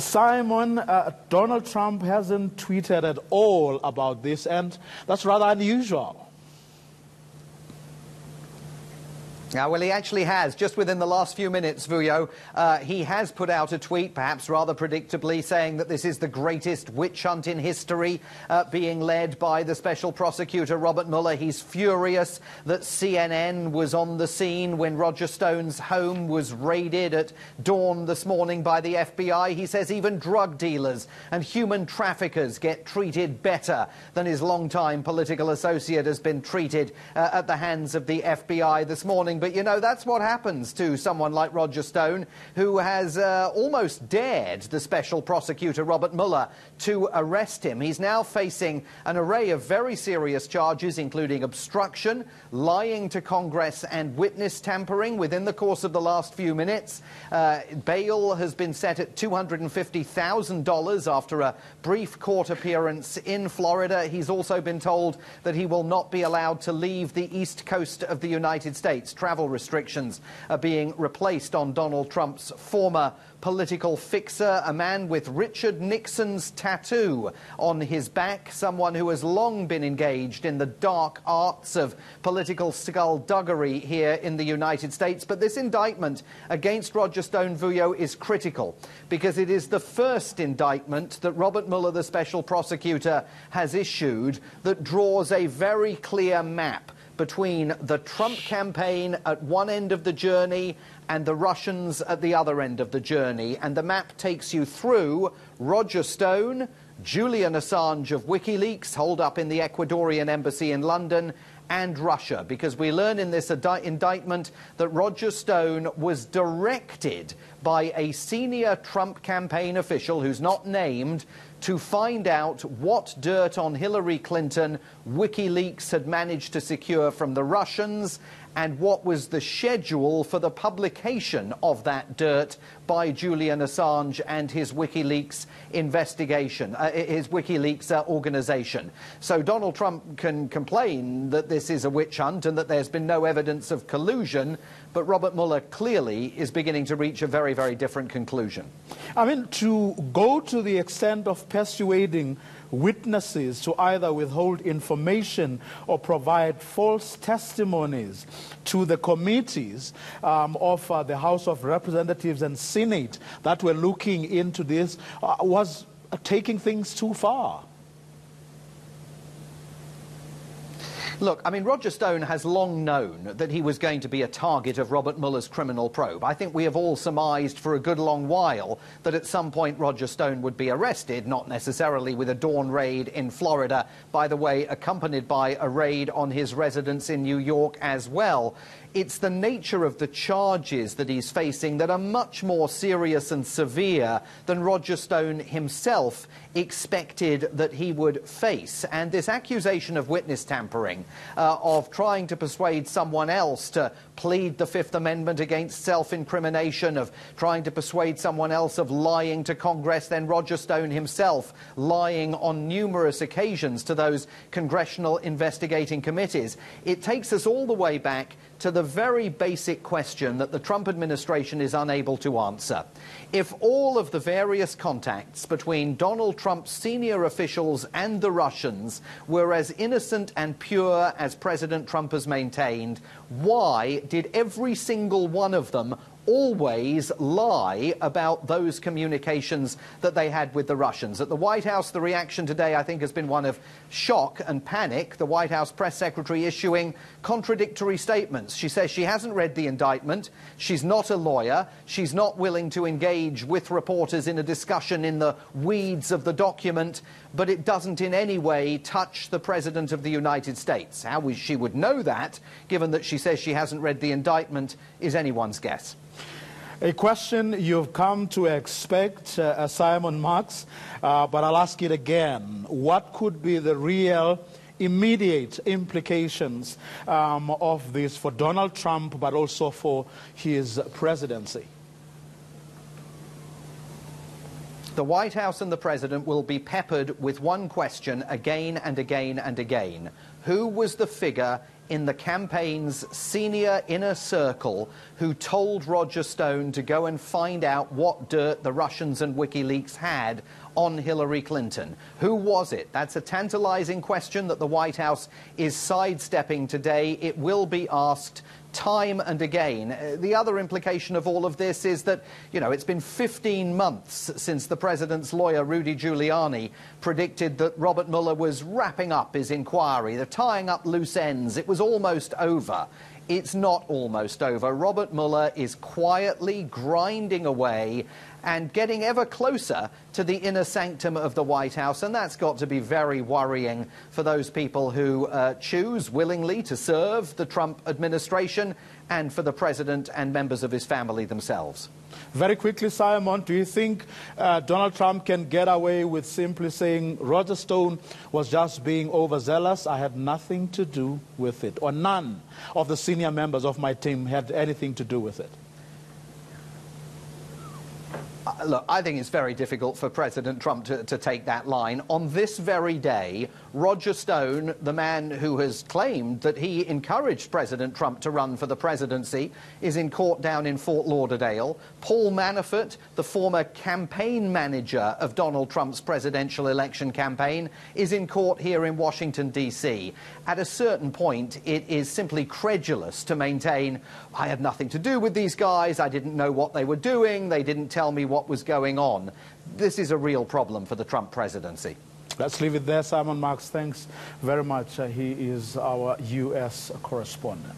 Simon, Donald Trump hasn't tweeted at all about this, and that's rather unusual. Well, he actually has. Just within the last few minutes, Vuyo, he has put out a tweet, perhaps rather predictably, saying that this is the greatest witch hunt in history, being led by the special prosecutor, Robert Mueller. He's furious that CNN was on the scene when Roger Stone's home was raided at dawn this morning by the FBI. He says even drug dealers and human traffickers get treated better than his longtime political associate has been treated at the hands of the FBI this morning. But, you know, that's what happens to someone like Roger Stone, who has almost dared the special prosecutor, Robert Mueller, to arrest him. He's now facing an array of very serious charges, including obstruction, lying to Congress, and witness tampering within the course of the last few minutes. Bail has been set at $250,000 after a brief court appearance in Florida. He's also been told that he will not be allowed to leave the east coast of the United States. Travel restrictions are being replaced on Donald Trump's former political fixer, a man with Richard Nixon's tattoo on his back, someone who has long been engaged in the dark arts of political skullduggery here in the United States. But this indictment against Roger Stone, Vuyo, is critical because it is the first indictment that Robert Mueller, the special prosecutor, has issued that draws a very clear map between the Trump campaign at one end of the journey and the Russians at the other end of the journey. And the map takes you through Roger Stone, Julian Assange of WikiLeaks, holed up in the Ecuadorian embassy in London, and Russia, because we learn in this indictment that Roger Stone was directed by a senior Trump campaign official who's not named to find out what dirt on Hillary Clinton WikiLeaks had managed to secure from the Russians and what was the schedule for the publication of that dirt by Julian Assange and his WikiLeaks investigation, his WikiLeaks organization. So Donald Trump can complain that this is a witch hunt and that there's been no evidence of collusion, but Robert Mueller clearly is beginning to reach a very, very different conclusion. I mean, to go to the extent of persuading witnesses to either withhold information or provide false testimonies to the committees of the House of Representatives and Senate that were looking into this was taking things too far. Look, I mean, Roger Stone has long known that he was going to be a target of Robert Mueller's criminal probe. I think we have all surmised for a good long while that at some point Roger Stone would be arrested, not necessarily with a dawn raid in Florida, by the way, accompanied by a raid on his residence in New York as well. It's the nature of the charges that he's facing that are much more serious and severe than Roger Stone himself expected that he would face. And this accusation of witness tampering, of trying to persuade someone else to plead the Fifth Amendment against self-incrimination, of trying to persuade someone else of lying to Congress, then Roger Stone himself lying on numerous occasions to those congressional investigating committees. It takes us all the way back to the very basic question that the Trump administration is unable to answer. If all of the various contacts between Donald Trump's senior officials and the Russians were as innocent and pure as President Trump has maintained, why did every single one of them always lie about those communications that they had with the Russians? At the White House, the reaction today, I think, has been one of shock and panic. The White House press secretary issuing contradictory statements. She says she hasn't read the indictment, she's not a lawyer, she's not willing to engage with reporters in a discussion in the weeds of the document, but it doesn't in any way touch the President of the United States. How she would know that, given that she says she hasn't read the indictment, is anyone's guess. A question you've come to expect, Simon Marks, but I'll ask it again. What could be the real immediate implications of this for Donald Trump, but also for his presidency? The White House and the President will be peppered with one question again and again and again. Who was the figure in the campaign's senior inner circle who told Roger Stone to go and find out what dirt the Russians and WikiLeaks had on Hillary Clinton? Who was it? That's a tantalizing question that the White House is sidestepping today. It will be asked time and again. The other implication of all of this is that, you know, it's been 15 months since the president's lawyer, Rudy Giuliani, predicted that Robert Mueller was wrapping up his inquiry. They're tying up loose ends. It was almost over. It's not almost over. Robert Mueller is quietly grinding away and getting ever closer to the inner sanctum of the White House, and that's got to be very worrying for those people who choose willingly to serve the Trump administration and for the president and members of his family themselves. Very quickly, Simon, do you think Donald Trump can get away with simply saying Roger Stone was just being overzealous, I had nothing to do with it, or none of the senior members of my team had anything to do with it? Look, I think it's very difficult for President Trump to take that line. On this very day, Roger Stone, the man who has claimed that he encouraged President Trump to run for the presidency, is in court down in Fort Lauderdale. Paul Manafort, the former campaign manager of Donald Trump's presidential election campaign, is in court here in Washington, D.C. At a certain point, it is simply credulous to maintain, I had nothing to do with these guys, I didn't know what they were doing, they didn't tell me what was going on. This is a real problem for the Trump presidency. Let's leave it there. Simon Marks, thanks very much. He is our U.S. correspondent.